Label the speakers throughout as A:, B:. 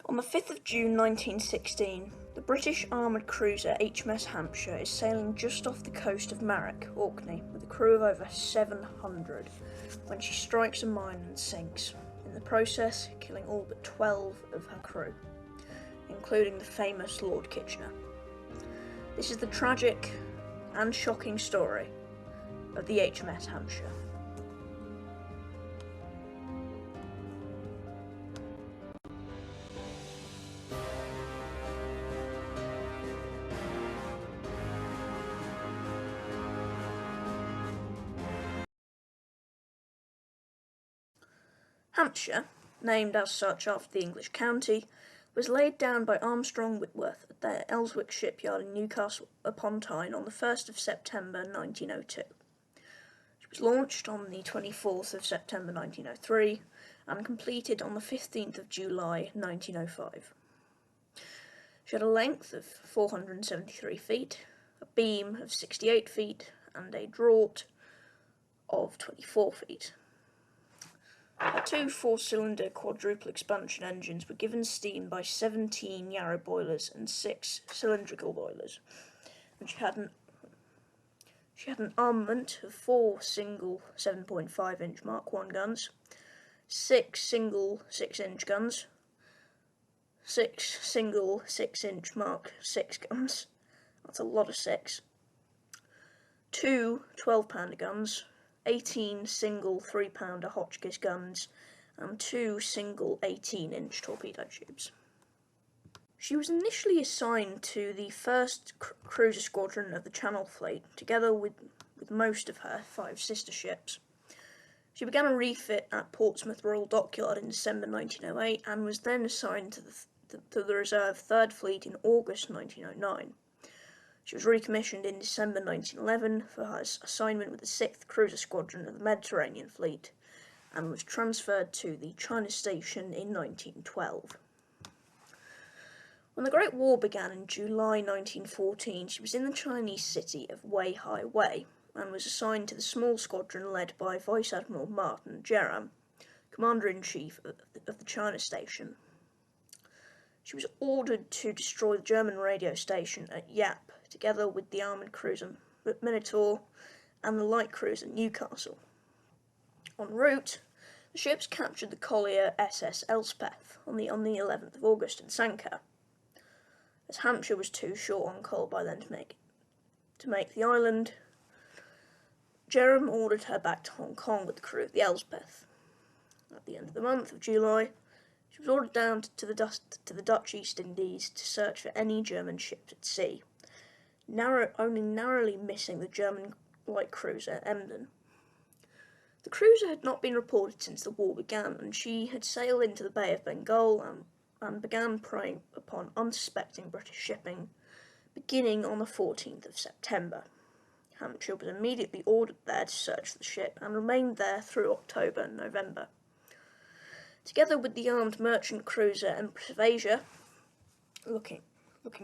A: On the 5th of June 1916, the British armoured cruiser HMS Hampshire is sailing just off the coast of Marrick, Orkney, with a crew of over 700 when she strikes a mine and sinks, in the process killing all but 12 of her crew, including the famous Lord Kitchener. This is the tragic and shocking story of the HMS Hampshire. Hampshire, named as such after the English county, was laid down by Armstrong Whitworth at their Elswick shipyard in Newcastle upon Tyne on the 1st of September 1902. She was launched on the 24th of September 1903 and completed on the 15th of July 1905. She had a length of 473 feet, a beam of 68 feet and a draught of 24 feet. Her two 4-cylinder quadruple expansion engines were given steam by 17 Yarrow boilers and 6 cylindrical boilers, and she had an armament of 4 single 7.5-inch Mark I guns, 6 single 6-inch guns, 6 single 6-inch Mark VI guns, that's a lot of 6, 2 12-pounder guns, 18 single 3-pounder Hotchkiss guns, and 2 single 18-inch torpedo tubes. She was initially assigned to the 1st Cruiser Squadron of the Channel Fleet, together with most of her 5 sister ships. She began a refit at Portsmouth Royal Dockyard in December 1908 and was then assigned to the Reserve 3rd Fleet in August 1909. She was recommissioned in December 1911 for her assignment with the 6th Cruiser Squadron of the Mediterranean Fleet and was transferred to the China Station in 1912. When the Great War began in July 1914, she was in the Chinese city of Weihai Wei and was assigned to the small squadron led by Vice Admiral Martin Geram, Commander-in-Chief of the China Station. She was ordered to destroy the German radio station at Yap, together with the armoured cruiser Minotaur and the light cruiser Newcastle. En route, the ships captured the collier SS Elspeth on the 11th of August and sank her. As Hampshire was too short on coal by then to make the island, Jerome ordered her back to Hong Kong with the crew of the Elspeth. At the end of the month of July, she was ordered down to the Dutch East Indies to search for any German ships at sea, only narrowly missing the German light cruiser Emden. The cruiser had not been reported since the war began, and she had sailed into the Bay of Bengal and began preying upon unsuspecting British shipping, beginning on the 14th of September. Hampshire was immediately ordered there to search the ship and remained there through October and November. Together with the armed merchant cruiser Empress of Asia, looking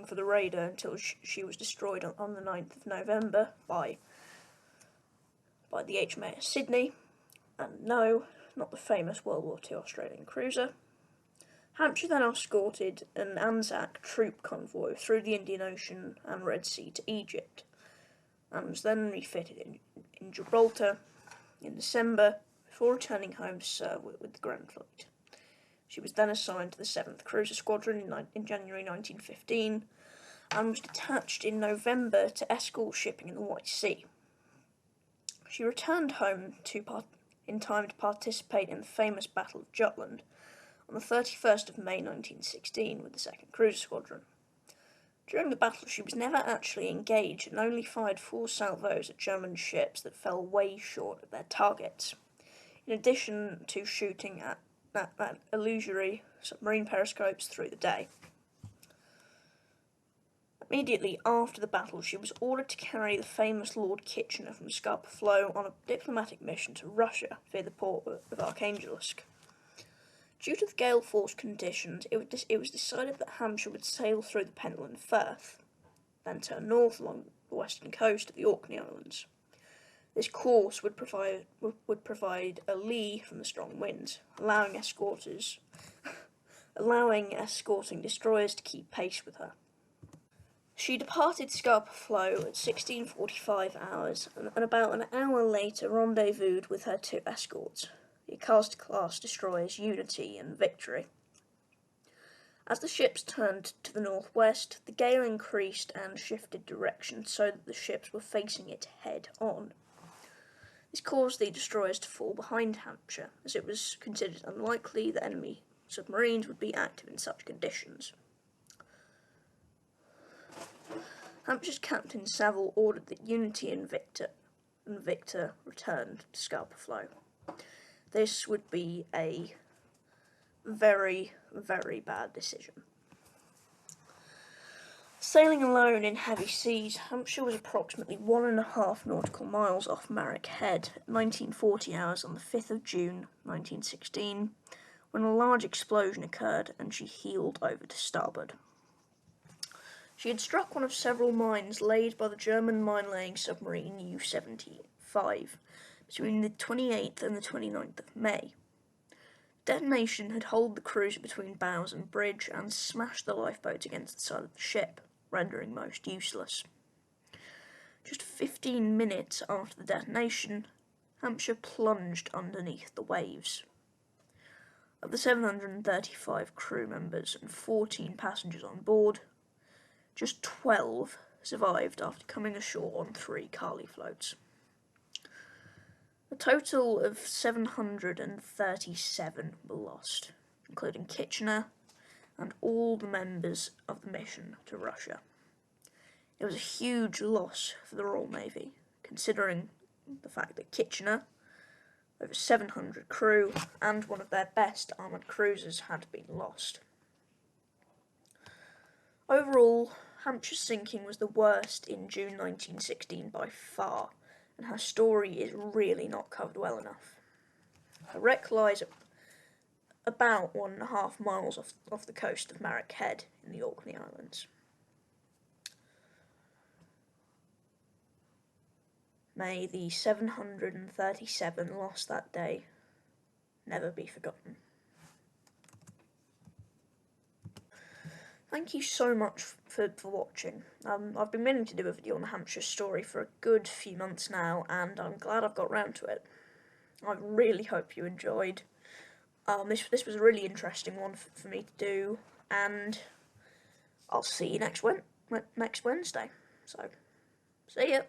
A: for the raider until she was destroyed on the 9th of November by the HMS Sydney, and no, not the famous World War II Australian cruiser. Hampshire then escorted an Anzac troop convoy through the Indian Ocean and Red Sea to Egypt, and was then refitted in Gibraltar in December before returning home to serve with the Grand Fleet. She was then assigned to the 7th Cruiser Squadron in January 1915 and was detached in November to escort shipping in the White Sea. She returned home in time to participate in the famous Battle of Jutland on the 31st of May 1916 with the 2nd Cruiser Squadron. During the battle, she was never actually engaged and only fired 4 salvos at German ships that fell way short of their targets, in addition to shooting at illusory submarine periscopes through the day. Immediately after the battle, she was ordered to carry the famous Lord Kitchener from Scapa Flow on a diplomatic mission to Russia via the port of Archangelisk. Due to the gale force conditions, it was decided that Hampshire would sail through the Pentland Firth, then turn north along the western coast of the Orkney Islands. This course would provide a lee from the strong winds, allowing escorters allowing escorting destroyers to keep pace with her. She departed Scapa Flow at 16:45 hours and about an hour later rendezvoused with her two escorts, the Acasta-class destroyers Unity and Victory. As the ships turned to the northwest, the gale increased and shifted direction so that the ships were facing it head-on. This caused the destroyers to fall behind Hampshire, as it was considered unlikely that enemy submarines would be active in such conditions. Hampshire's Captain Saville ordered that Unity and Victor return to Scapa Flow. This would be a very, very bad decision. Sailing alone in heavy seas, Hampshire was approximately 1.5 nautical miles off Marrick Head at 1940 hours on the 5th of June 1916, when a large explosion occurred and she heeled over to starboard. She had struck one of several mines laid by the German mine-laying submarine U-75 between the 28th and the 29th of May. Detonation had holed the cruiser between bows and bridge and smashed the lifeboat against the side of the ship, rendering most useless. Just 15 minutes after the detonation, Hampshire plunged underneath the waves. Of the 735 crew members and 14 passengers on board, just 12 survived after coming ashore on 3 Carly floats. A total of 737 were lost, including Kitchener and all the members of the mission to Russia. It was a huge loss for the Royal Navy, considering the fact that Kitchener, over 700 crew, and one of their best armoured cruisers had been lost. Overall, Hampshire's sinking was the worst in June 1916 by far, and her story is really not covered well enough. Her wreck lies about 1.5 miles off the coast of Marrick Head in the Orkney Islands. May the 737 lost that day never be forgotten. Thank you so much for watching. I've been meaning to do a video on the Hampshire story for a good few months now, and I'm glad I've got round to it. I really hope you enjoyed. This was a really interesting one for me to do, and I'll see you next Wednesday. So, see ya.